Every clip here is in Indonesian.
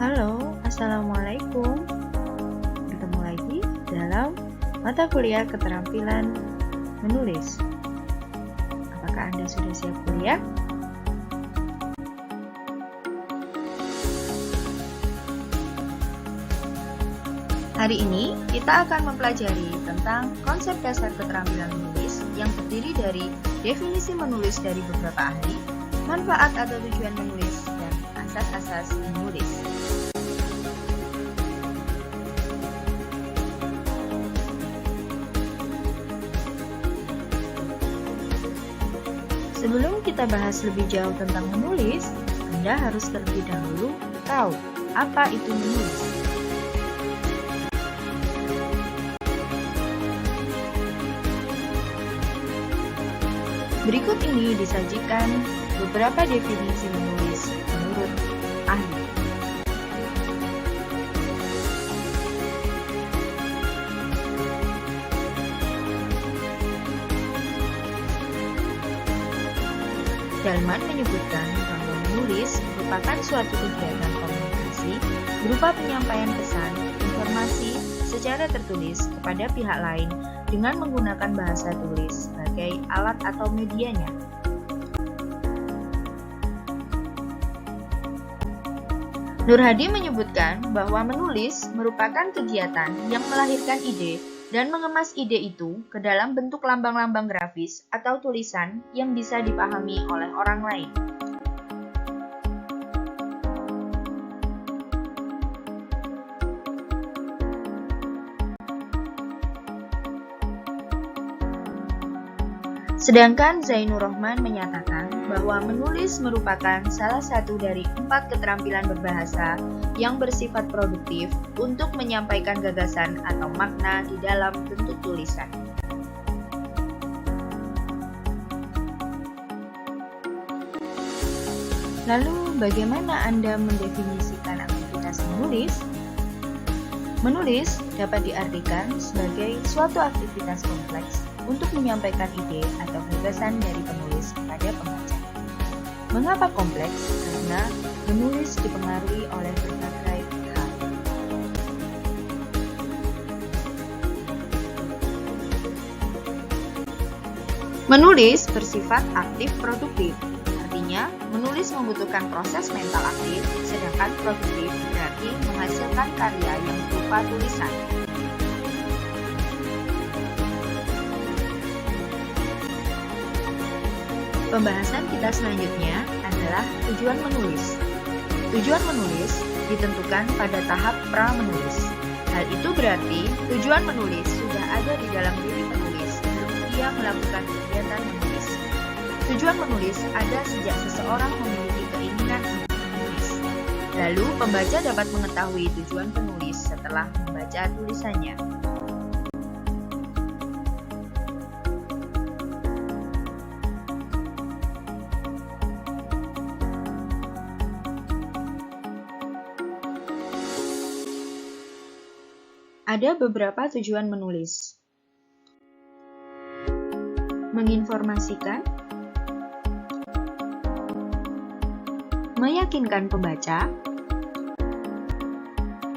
Halo, Assalamualaikum. Bertemu lagi dalam mata kuliah keterampilan menulis. Apakah Anda sudah siap kuliah? Hari ini kita akan mempelajari tentang konsep dasar keterampilan menulis yang terdiri dari definisi menulis dari beberapa ahli, manfaat atau tujuan menulis, dan asas-asas menulis. Sebelum kita bahas lebih jauh tentang menulis, Anda harus terlebih dahulu tahu apa itu menulis. Berikut ini disajikan beberapa definisi menulis menurut ahli. Dalman menyebutkan bahwa menulis merupakan suatu kegiatan komunikasi berupa penyampaian pesan, informasi secara tertulis kepada pihak lain dengan menggunakan bahasa tulis sebagai alat atau medianya. Nur Hadi menyebutkan bahwa menulis merupakan kegiatan yang melahirkan ide dan mengemas ide itu ke dalam bentuk lambang-lambang grafis atau tulisan yang bisa dipahami oleh orang lain. Sedangkan Zainur Rohman menyatakan bahwa menulis merupakan salah satu dari 4 keterampilan berbahasa yang bersifat produktif untuk menyampaikan gagasan atau makna di dalam bentuk tulisan. Lalu, bagaimana Anda mendefinisikan aktivitas menulis? Menulis dapat diartikan sebagai suatu aktivitas kompleks untuk menyampaikan ide atau gagasan dari penulis kepada pembaca. Mengapa kompleks? Karena menulis dipengaruhi oleh berbagai hal. Menulis bersifat aktif produktif. Artinya, menulis membutuhkan proses mental aktif, sedangkan produktif berarti menghasilkan karya yang berupa tulisan. Pembahasan kita selanjutnya adalah tujuan menulis. Tujuan menulis ditentukan pada tahap pra-menulis. Hal itu berarti tujuan menulis sudah ada di dalam diri penulis sebelum ia melakukan kegiatan menulis. Tujuan menulis ada sejak seseorang memiliki keinginan untuk menulis. Lalu pembaca dapat mengetahui tujuan penulis setelah membaca tulisannya. Ada beberapa tujuan menulis. Menginformasikan, meyakinkan pembaca,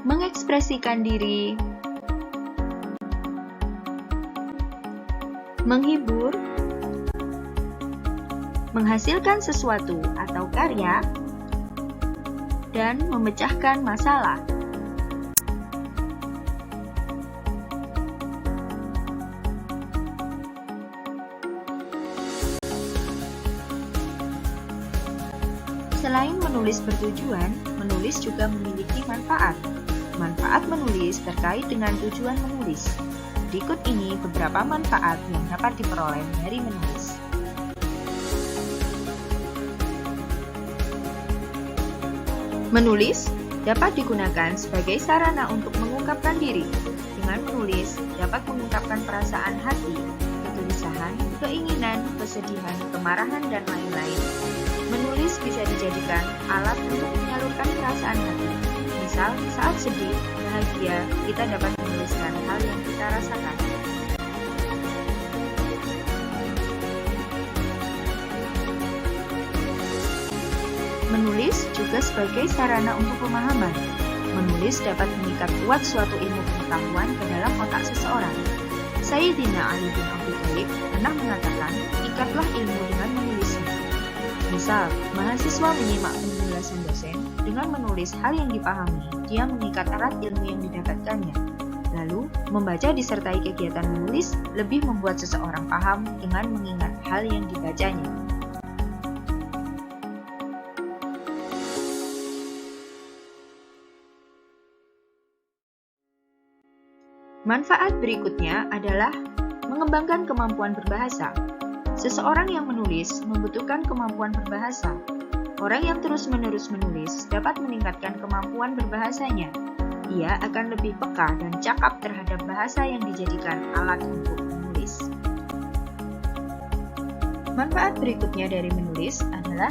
mengekspresikan diri, menghibur, menghasilkan sesuatu atau karya, dan memecahkan masalah. Selain menulis bertujuan, menulis juga memiliki manfaat. Manfaat menulis terkait dengan tujuan menulis. Berikut ini beberapa manfaat yang dapat diperoleh dari menulis. Menulis dapat digunakan sebagai sarana untuk mengungkapkan diri. Dengan menulis dapat mengungkapkan perasaan hati, kegelisahan, keinginan, kesedihan, kemarahan, dan lain-lain. Menulis bisa dijadikan alat untuk menyalurkan perasaan hati. Misal, saat sedih, bahagia, kita dapat menuliskan hal yang kita rasakan. Menulis juga sebagai sarana untuk pemahaman. Menulis dapat mengikat kuat suatu ilmu pengetahuan ke dalam otak seseorang. Sayyidina Ali bin Abi Thalib pernah mengatakan, ikatlah ilmu dengan menulisnya. Misal, mahasiswa menyimak penjelasan dosen dengan menulis hal yang dipahami, dia mengikat erat ilmu yang didapatkannya. Lalu, membaca disertai kegiatan menulis lebih membuat seseorang paham dengan mengingat hal yang dibacanya. Manfaat berikutnya adalah mengembangkan kemampuan berbahasa. Seseorang yang menulis membutuhkan kemampuan berbahasa. Orang yang terus-menerus menulis dapat meningkatkan kemampuan berbahasanya. Ia akan lebih peka dan cakap terhadap bahasa yang dijadikan alat untuk menulis. Manfaat berikutnya dari menulis adalah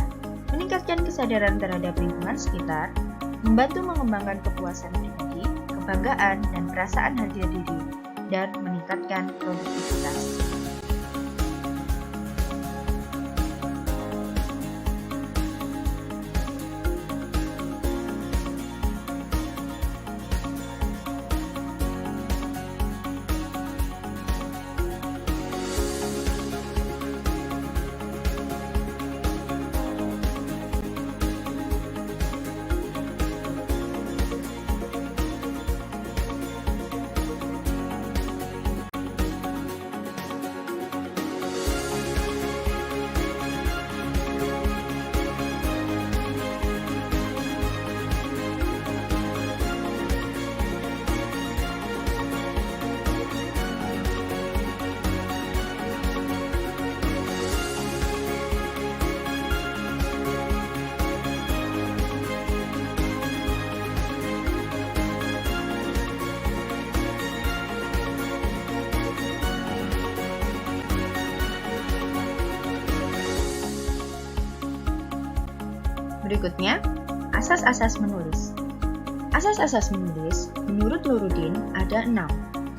meningkatkan kesadaran terhadap lingkungan sekitar, membantu mengembangkan kepuasan pribadi, kebanggaan, dan perasaan harga diri, dan meningkatkan produktivitas. Berikutnya, asas-asas menulis. Asas-asas menulis menurut Nuruddin ada 6,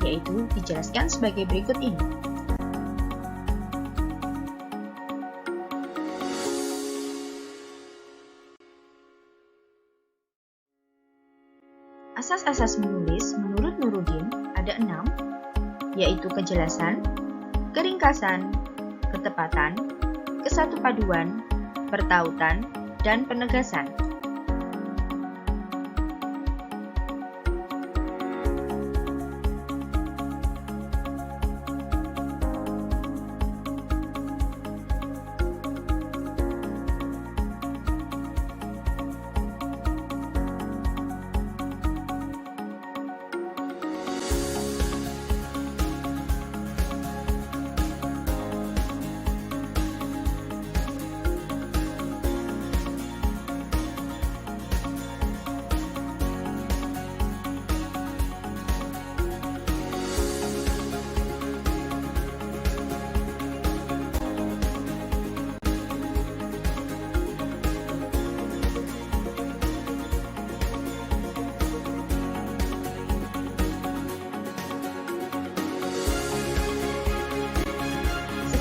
yaitu dijelaskan sebagai berikut ini. Asas-asas menulis menurut Nuruddin ada 6, yaitu kejelasan, keringkasan, ketepatan, kesatupaduan, pertautan, dan penegasan.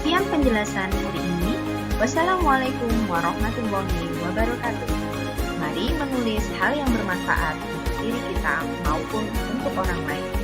Sekian penjelasan hari ini. Wassalamualaikum warahmatullahi wabarakatuh. Mari menulis hal yang bermanfaat untuk diri kita maupun untuk orang lain.